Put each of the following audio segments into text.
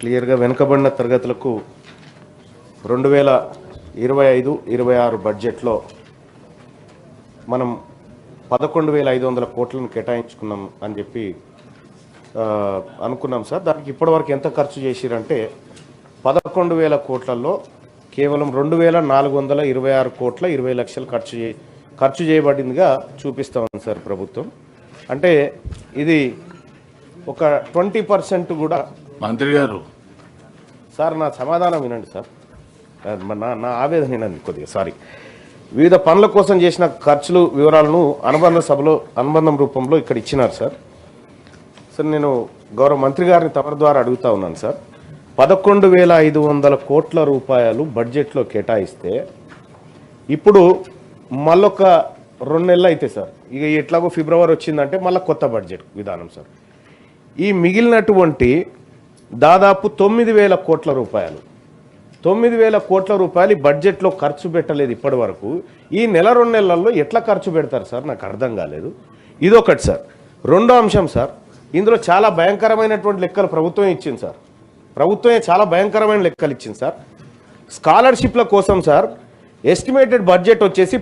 క్లియర్గా వెనుకబడిన తరగతులకు 2025-26 బడ్జెట్లో మనం 11,500 కోట్లను కేటాయించుకున్నాం అని చెప్పి అనుకున్నాం సార్. దానికి ఇప్పటివరకు ఎంత ఖర్చు చేసిరంటే 11,000 కోట్లలో కేవలం 2,426 కోట్ల 20 లక్షలు ఖర్చు చేయబడిందిగా చూపిస్తాం సార్ ప్రభుత్వం. అంటే ఇది ఒక 20% కూడా. మంత్రి గారు సార్ నా సమాధానం వినండి సార్, నా ఆవేదన వినండి కొద్దిగా. సారీ. వివిధ పనుల కోసం చేసిన ఖర్చులు వివరాలను అనుబంధం రూపంలో ఇక్కడ ఇచ్చినారు సార్. సార్ నేను గౌరవ మంత్రి గారిని తమరి ద్వారా అడుగుతా ఉన్నాను సార్. 11,500 కోట్ల రూపాయలు బడ్జెట్లో కేటాయిస్తే ఇప్పుడు మళ్ళొక 2 నెలలు అయితే సార్, ఇక ఎట్లాగో ఫిబ్రవరి వచ్చిందంటే మళ్ళీ కొత్త బడ్జెట్ విధానం సార్. ఈ మిగిలినటువంటి దాదాపు 9,000 కోట్ల రూపాయలు 9,000 కోట్ల రూపాయలు బడ్జెట్లో ఖర్చు పెట్టలేదు ఇప్పటి వరకు. ఈ నెల 2 నెలల్లో ఎట్లా ఖర్చు పెడతారు సార్, నాకు అర్థం కాలేదు. ఇదొకటి సార్. రెండో అంశం సార్, ఇందులో చాలా భయంకరమైనటువంటి లెక్కలు ప్రభుత్వం ఇచ్చింది సార్. ప్రభుత్వమే చాలా భయంకరమైన లెక్కలు ఇచ్చింది సార్. స్కాలర్షిప్ల కోసం సార్ ఎస్టిమేటెడ్ బడ్జెట్ వచ్చేసి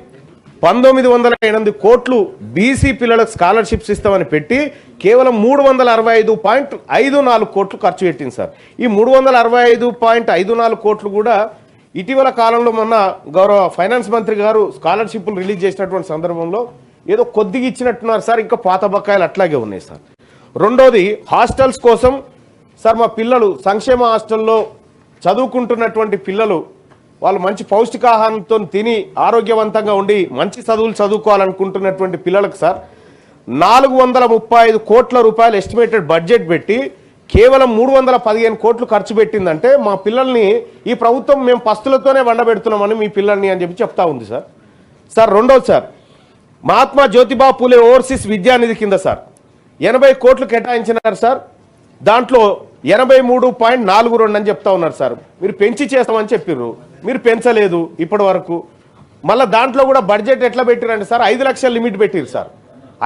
1,908 కోట్లు బీసీ పిల్లలకు స్కాలర్షిప్స్ ఇస్తామని పెట్టి కేవలం 365.54 కోట్లు ఖర్చు పెట్టింది సార్. ఈ 365.54 కోట్లు కూడా ఇటీవల కాలంలో మొన్న గౌరవ ఫైనాన్స్ మంత్రి గారు స్కాలర్షిప్లు రిలీజ్ చేసినటువంటి సందర్భంలో ఏదో కొద్దిగా ఇచ్చినట్టున్నారు సార్, ఇంకా పాత బకాయిలు అట్లాగే ఉన్నాయి సార్. రెండోది హాస్టల్స్ కోసం సార్, మా పిల్లలు సంక్షేమ హాస్టల్లో చదువుకుంటున్నటువంటి పిల్లలు వాళ్ళు మంచి పౌష్టికాహారంతో తిని ఆరోగ్యవంతంగా ఉండి మంచి చదువులు చదువుకోవాలనుకుంటున్నటువంటి పిల్లలకు సార్ 435 కోట్ల రూపాయలు ఎస్టిమేటెడ్ బడ్జెట్ పెట్టి కేవలం 315 కోట్లు ఖర్చు పెట్టిందంటే మా పిల్లల్ని ఈ ప్రభుత్వం మేము పస్తులతోనే వండబెడుతున్నామని మీ పిల్లల్ని అని చెప్పి చెప్తా ఉంది సార్. సార్ రెండోది సార్, మహాత్మా జ్యోతిబా పూలే ఓవర్సీస్ విద్యానిధి కింద సార్ 80 కోట్లు కేటాయించినారు సార్. దాంట్లో 83.42 అని చెప్తా ఉన్నారు సార్. మీరు పెంచి చేస్తామని చెప్పారు, మీరు పెంచలేదు ఇప్పటి వరకు. మళ్ళీ దాంట్లో కూడా బడ్జెట్ ఎట్లా పెట్టారంటే సార్ 5 లక్షల లిమిట్ పెట్టారు సార్.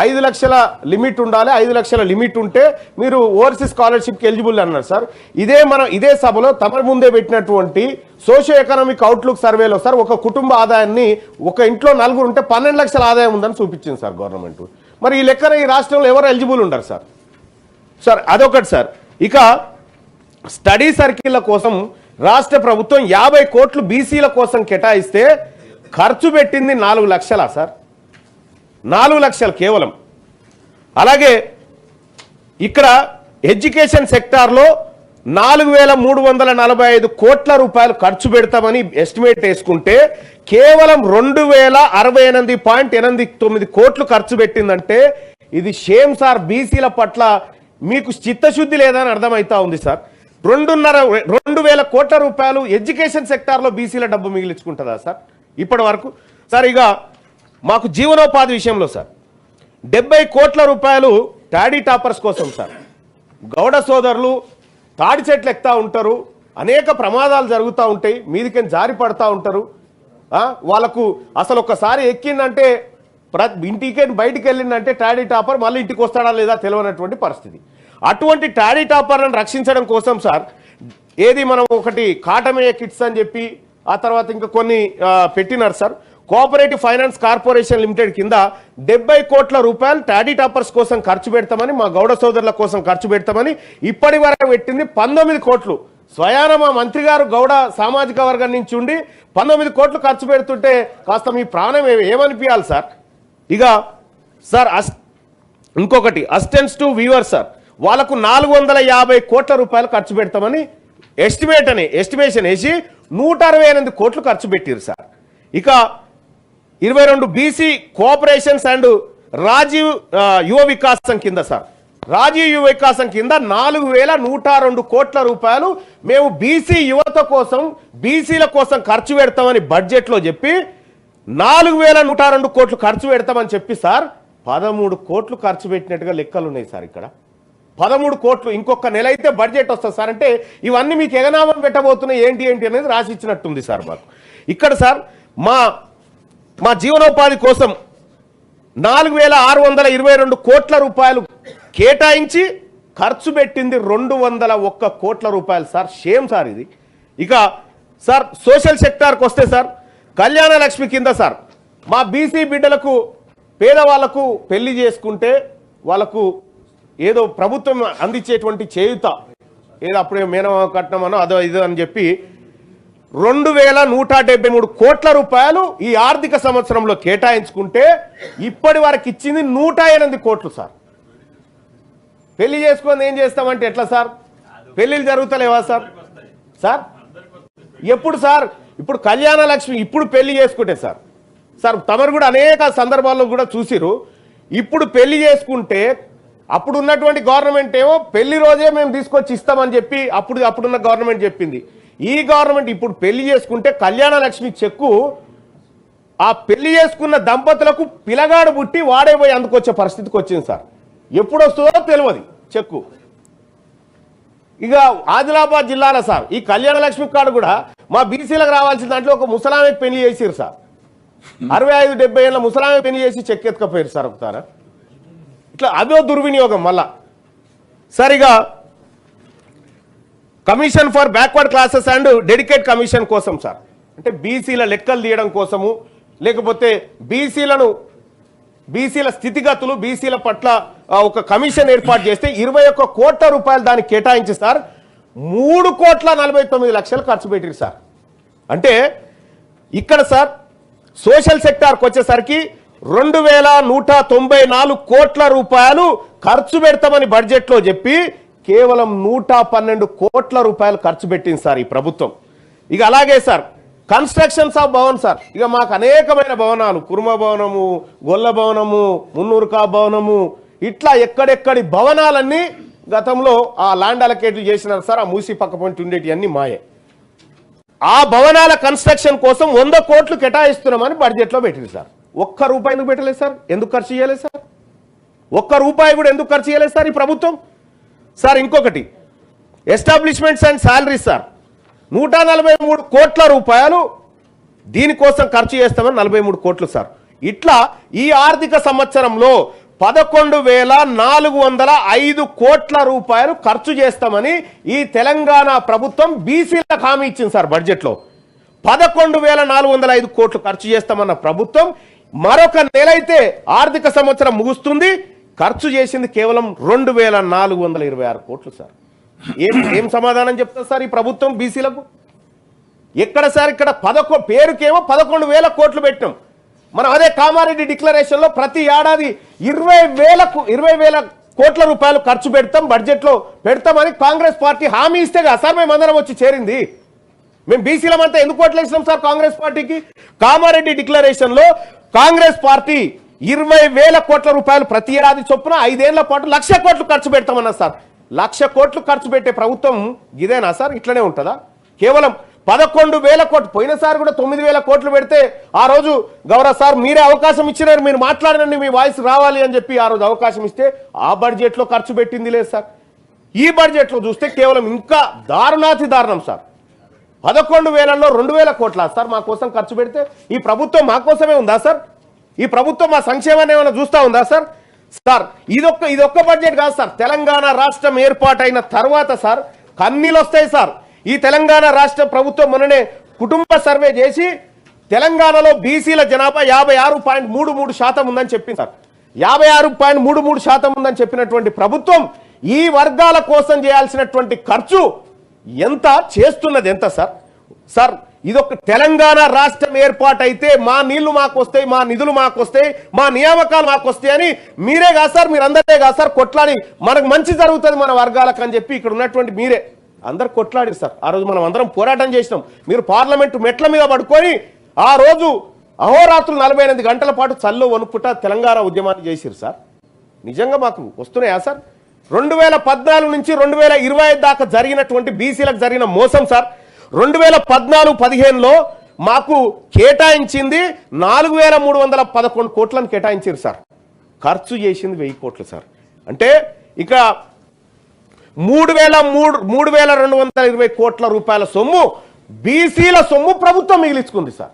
5 లక్షల లిమిట్ ఉండాలి, 5 లక్షల లిమిట్ ఉంటే మీరు ఓవర్సీస్ స్కాలర్షిప్కి ఎలిజిబుల్ అన్నారు సార్. ఇదే సభలో తమ ముందే పెట్టినటువంటి సోషియో ఎకనామిక్ అవుట్లుక్ సర్వేలో సార్ ఒక కుటుంబ ఆదాయాన్ని ఒక ఇంట్లో 4 ఉంటే 12 లక్షల ఆదాయం ఉందని చూపించింది సార్ గవర్నమెంట్. మరి ఈ లెక్కన ఈ రాష్ట్రంలో ఎవరు ఎలిజిబుల్ ఉండరు సార్. సార్ అదొకటి సార్. ఇక స్టడీ సర్కిళ్ల కోసం రాష్ట్ర ప్రభుత్వం 50 కోట్లు బీసీల కోసం కేటాయిస్తే ఖర్చు పెట్టింది 4 లక్షలా సార్, 4 లక్షలు కేవలం. అలాగే ఇక్కడ ఎడ్యుకేషన్ సెక్టార్లో 4,345 కోట్ల రూపాయలు ఖర్చు పెడతామని ఎస్టిమేట్ వేసుకుంటే కేవలం 2,068.89 కోట్లు ఖర్చు పెట్టిందంటే ఇది షేమ్ సార్. బీసీల పట్ల మీకు చిత్తశుద్ధి లేదని అర్థమవుతా ఉంది సార్. 2,500 కోట్ల రూపాయలు ఎడ్యుకేషన్ సెక్టార్లో బీసీల డబ్బు మిగిలించుకుంటుందా సార్ ఇప్పటి వరకు? సార్ ఇక మాకు జీవనోపాధి విషయంలో సార్ 70 కోట్ల రూపాయలు టాడీ టాపర్స్ కోసం సార్. గౌడ సోదరులు తాడి చెట్లు ఎక్కుతా ఉంటారు, అనేక ప్రమాదాలు జరుగుతూ ఉంటాయి, మీదికి జారి పడతా ఉంటారు. వాళ్ళకు అసలు ఒక్కసారి ఎక్కిందంటే ఇంటికి బయటికి వెళ్ళిందంటే టాడీ టాపర్ మళ్ళీ ఇంటికి వస్తాడా లేదా తెలియనటువంటి పరిస్థితి. అటువంటి టాడీ టాపర్లను రక్షించడం కోసం సార్ మనం ఒకటి కాటమేయ కిట్స్ అని చెప్పి ఆ తర్వాత ఇంకా కొన్ని పెట్టినారు sir. Cooperative finance corporation limited కింద 70 కోట్ల రూపాయలు టాడీ టాపర్స్ కోసం ఖర్చు పెడతామని, మా గౌడ సోదరుల కోసం ఖర్చు పెడతామని ఇప్పటి వరకు పెట్టింది 19 కోట్లు. స్వయాన మా మంత్రి గారు గౌడ సామాజిక వర్గం నుంచి ఉండి 19 కోట్లు ఖర్చు పెడుతుంటే కాస్త మీ ప్రాణం ఏమనిపించాలి సార్. ఇక సార్ ఇంకొకటి అసిస్టెంట్స్ టు వీవర్ సార్, వాళ్ళకు 450 కోట్ల రూపాయలు ఖర్చు పెడతామని ఎస్టిమేషన్ వేసి 168 కోట్లు ఖర్చు పెట్టారు సార్. ఇక 22 బీసీ కోఆపరేషన్స్ అండ్ రాజీవ్ యువ వికాసం కింద సార్, రాజీవ్ యువ వికాసం కింద 4,102 కోట్ల రూపాయలు మేము బీసీ యువత కోసం బీసీల కోసం ఖర్చు పెడతామని బడ్జెట్లో చెప్పి 4,102 కోట్లు ఖర్చు పెడతామని చెప్పి సార్ 13 కోట్లు ఖర్చు పెట్టినట్టుగా లెక్కలు ఉన్నాయి సార్. ఇక్కడ 13 కోట్లు ఇంకొక నెల అయితే బడ్జెట్ వస్తుంది సార్. అంటే ఇవన్నీ మీకు ఎగనామం పెట్టబోతున్నాయి ఏంటి అనేది రాసి ఇచ్చినట్టుంది సార్ మాకు. ఇక్కడ సార్ మా జీవనోపాధి కోసం 4,622 కోట్ల రూపాయలు కేటాయించి ఖర్చు పెట్టింది 201 కోట్ల రూపాయలు సార్. షేమ్ సార్ ఇది. ఇక సార్ సోషల్ సెక్టార్కి వస్తే సార్ కళ్యాణ లక్ష్మి కింద సార్ మా బీసీ బిడ్డలకు పేదవాళ్లకు పెళ్లి చేసుకుంటే వాళ్ళకు ఏదో ప్రభుత్వం అందించేటువంటి చేయుత ఏదో అప్పుడే మేనమామ కట్నం అదో ఇదో అని చెప్పి 2173 కోట్ల రూపాయలు ఈ ఆర్థిక సంవత్సరంలో కేటాయించుకుంటే ఇప్పటి వరకు ఇచ్చింది 108 కోట్లు సార్. పెళ్లి చేసుకొని ఏం చేస్తామంటే ఎట్లా సార్? పెళ్లిళ్ళు జరుగుతలేవా సార్? సార్ ఎప్పుడు సార్? ఇప్పుడు కళ్యాణ లక్ష్మి ఇప్పుడు పెళ్లి చేసుకుంటే సార్ సార్ తమరు కూడా అనేక సందర్భాల్లో కూడా చూసిరు. ఇప్పుడు పెళ్లి చేసుకుంటే అప్పుడు ఉన్నటువంటి గవర్నమెంట్ ఏమో పెళ్లి రోజే మేము తీసుకొచ్చి ఇస్తామని చెప్పి అప్పుడున్న గవర్నమెంట్ చెప్పింది. ఈ గవర్నమెంట్ ఇప్పుడు పెళ్లి చేసుకుంటే కళ్యాణ లక్ష్మి చెక్కు ఆ పెళ్లి చేసుకున్న దంపతులకు పిల్లగాడు పుట్టి వాడే పోయి అందుకొచ్చే పరిస్థితికి వచ్చింది సార్. ఎప్పుడు వస్తుందో తెలియదు చెక్కు. ఇక ఆదిలాబాద్ జిల్లాలో సార్ ఈ కళ్యాణ లక్ష్మి కార్డు కూడా మా బీసీలకు రావాల్సిన దాంట్లో ఒక ముసలామెకి పెళ్లి చేసిరు సార్. 65-70 ఏళ్ళ ముసలామె పెళ్లి చేసి చెక్ ఎత్తుకపోయారు సార్ ఒకసారి. ఇట్లా అదో దుర్వినియోగం మళ్ళా. సరిగా commission for backward classes and dedicate commission కోసం సార్ అంటే బీసీల లెక్కలు తీయడం కోసము లేకపోతే బీసీల స్థితిగతులు బీసీల పట్ల ఒక కమిషన్ ఏర్పాటు చేస్తే 21 కోట్ల రూపాయలు దానికి కేటాయించి సార్ 3,49,00,000 ఖర్చు పెట్టారు సార్. అంటే ఇక్కడ సార్ సోషల్ సెక్టార్కి వచ్చేసరికి 2,194 కోట్ల రూపాయలు ఖర్చు పెడతామని బడ్జెట్లో చెప్పి కేవలం 112 కోట్ల రూపాయలు ఖర్చు పెట్టింది సార్ ఈ ప్రభుత్వం. ఇక అలాగే sir constructions of Bhavan sir ఇక మాకు అనేకమైన భవనాలు కుర్మ భవనము గొల్ల భవనము మున్నూరుకా భవనము ఇట్లా ఎక్కడెక్కడి భవనాలన్నీ గతంలో ఆ ల్యాండ్ అలకేట్లు చేసినారు సార్. ఆ మూసి పక్క పొంటి ఉండేటి అన్ని మాయే. ఆ భవనాల కన్స్ట్రక్షన్ కోసం 100 కోట్లు కేటాయిస్తున్నామని బడ్జెట్లో పెట్టింది సార్. ఒక్క రూపాయి ఎందుకు పెట్టలేదు సార్? ఎందుకు ఖర్చు చేయలేదు సార్? ఒక్క రూపాయి కూడా ఎందుకు ఖర్చు చేయలేదు సార్ ఈ ప్రభుత్వం? సార్ ఇంకొకటి ఎస్టాబ్లిష్మెంట్స్ అండ్ శాలరీస్ సార్ 143 కోట్ల రూపాయలు దీనికోసం ఖర్చు చేస్తామని 43 కోట్లు సార్. ఇట్లా ఈ ఆర్థిక సంవత్సరంలో 11,405 కోట్ల రూపాయలు ఖర్చు చేస్తామని ఈ తెలంగాణ ప్రభుత్వం బీసీలకు హామీ ఇచ్చింది సార్. బడ్జెట్లో 11,405 కోట్లు ఖర్చు చేస్తామన్న ప్రభుత్వం మరొక నెల అయితే ఆర్థిక సంవత్సరం ముగుస్తుంది. ఖర్చు చేసింది కేవలం 2,426 కోట్లు సార్. ఏం సమాధానం చెప్తారు సార్ ఈ ప్రభుత్వం బీసీలకు? ఎక్కడ సార్? ఇక్కడ పేరుకేమో 11,000 కోట్లు పెట్టాం మనం. అదే కామారెడ్డి డిక్లరేషన్లో ప్రతి ఏడాది 20,000 కోట్ల రూపాయలు ఖర్చు పెడతాం బడ్జెట్లో పెడతామని కాంగ్రెస్ పార్టీ హామీ ఇస్తే కదా సార్ మేమందరం వచ్చి చేరింది. మేము బీసీలమంతా ఎందుకు ఓట్లేసినాం సార్ కాంగ్రెస్ పార్టీకి? కామారెడ్డి డిక్లరేషన్లో కాంగ్రెస్ పార్టీ 20,000 కోట్ల రూపాయలు ప్రతి ఏడాది చొప్పున 5 ఏళ్ల పాటు 1,00,000 కోట్లు ఖర్చు పెడతామన్నా సార్. 1,00,000 కోట్లు ఖర్చు పెట్టే ప్రభుత్వం ఇదేనా సార్? ఇట్లనే ఉంటుందా? కేవలం 11,000 కోట్లు పోయినసారి కూడా 9,000 కోట్లు పెడితే ఆ రోజు గౌరవ్ సార్ మీరే అవకాశం ఇచ్చినారు, మీరు మాట్లాడినండి మీ వాయిస్ రావాలి అని చెప్పి ఆ రోజు అవకాశం ఇస్తే ఆ బడ్జెట్లో ఖర్చు పెట్టింది లేదు సార్. ఈ బడ్జెట్లో చూస్తే కేవలం ఇంకా దారుణాతి దారుణం సార్. 11,000లో 2,000 కోట్ల సార్ మా కోసం ఖర్చు పెడితే ఈ ప్రభుత్వం మా కోసమే ఉందా సార్? ఈ ప్రభుత్వం మా సంక్షేమాన్ని ఏమైనా చూస్తా ఉందా సార్? సార్ ఇదొక్క బడ్జెట్ కాదు సార్. తెలంగాణ రాష్ట్రం ఏర్పాటైన తర్వాత సార్ కన్నీళ్ళు వస్తాయి సార్. ఈ తెలంగాణ రాష్ట్ర ప్రభుత్వం మొన్ననే కుటుంబ సర్వే చేసి తెలంగాణలో బీసీల జనాభా 56.33% ఉందని చెప్పింది సార్. 56.33% ఉందని చెప్పినటువంటి ప్రభుత్వం ఈ వర్గాల కోసం చేయాల్సినటువంటి ఖర్చు ఎంత చేస్తున్నది ఎంత సార్? సార్ ఇదొక తెలంగాణ రాష్ట్రం ఏర్పాటైతే మా నీళ్లు మాకు వస్తాయి, మా నిధులు మాకు వస్తాయి, మా నియామకాలు మాకు వస్తాయి అని మీరే కాదు సార్, మీరందరే కాదు సార్ కొట్లాడి మనకు మంచి జరుగుతుంది మన వర్గాలకు అని చెప్పి ఇక్కడ ఉన్నటువంటి మీరే అందరు కొట్లాడారు సార్. ఆ రోజు మనం అందరం పోరాటం చేసినాం. మీరు పార్లమెంటు మెట్ల మీద పడుకొని ఆ రోజు అహోరాత్రులు 48 గంటల పాటు చల్లో వణుకుట తెలంగాణ ఉద్యమాన్ని చేసిరు సార్. నిజంగా మాకు వస్తున్నాయా సార్? 2014 నుంచి 2025 దాకా జరిగినటువంటి బీసీలకు జరిగిన మోసం సార్. 2014-15లో మాకు కేటాయించింది 4,311 కోట్లను కేటాయించారు సార్. ఖర్చు చేసింది 1,000 కోట్లు సార్. అంటే ఇక 3,220 కోట్ల రూపాయల సొమ్ము బీసీల సొమ్ము ప్రభుత్వం మిగిలించుకుంది సార్.